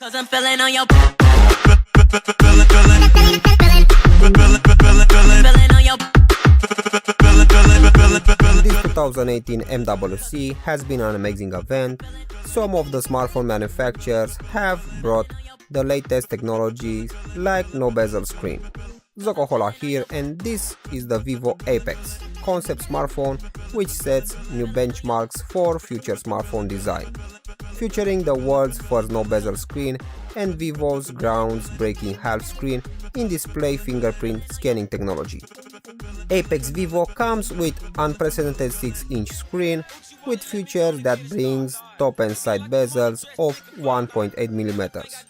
'Cause I'm feeling on your This 2018 MWC has been an amazing event. Some of the smartphone manufacturers have brought the latest technologies like no bezel screen. Zokohola here, and this is the Vivo Apex concept smartphone, which sets new benchmarks for future smartphone design, featuring the world's first no bezel screen and Vivo's groundbreaking half screen in-display fingerprint scanning technology. Apex Vivo comes with unprecedented 6-inch screen with features that brings top-end side bezels of 1.8mm,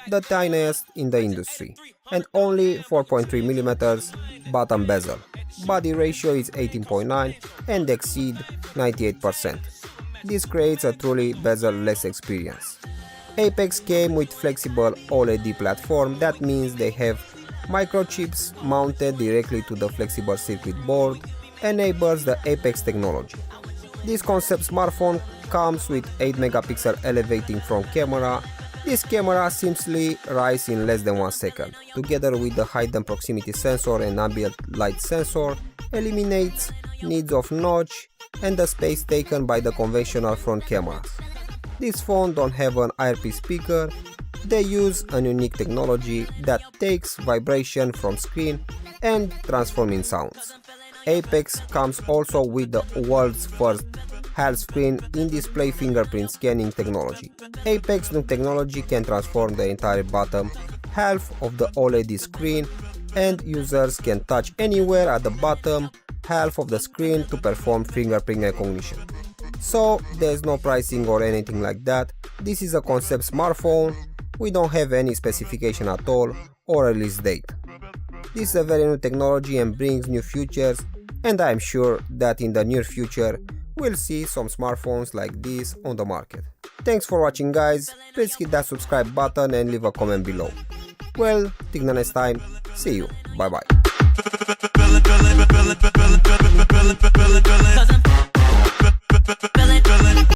the tiniest in the industry, and only 4.3mm bottom bezel. Body ratio is 18.9 and exceed 98%. This creates a truly bezel-less experience. Apex came with flexible OLED platform, that means they have microchips mounted directly to the flexible circuit board, enables the Apex technology. This concept smartphone comes with 8MP elevating front camera. This camera seamlessly rises in less than 1 second, together with the hidden proximity sensor and ambient light sensor, eliminates needs of notch and the space taken by the conventional front cameras. This phone don't have an earpiece speaker. They use a unique technology that takes vibration from screen and transforms in sounds. Apex comes also with the world's first half screen in-display fingerprint scanning technology. Apex new technology can transform the entire bottom half of the OLED screen, and users can touch anywhere at the bottom half of the screen to perform fingerprint recognition. So there's no pricing or anything like that. This is a concept smartphone. We don't have any specification at all or release date. This is a very new technology and brings new features, and I'm sure that in the near future we'll see some smartphones like this on the market. Thanks for watching, guys. Please hit that subscribe button and leave a comment below. Well, till the next time, see you. Bye bye.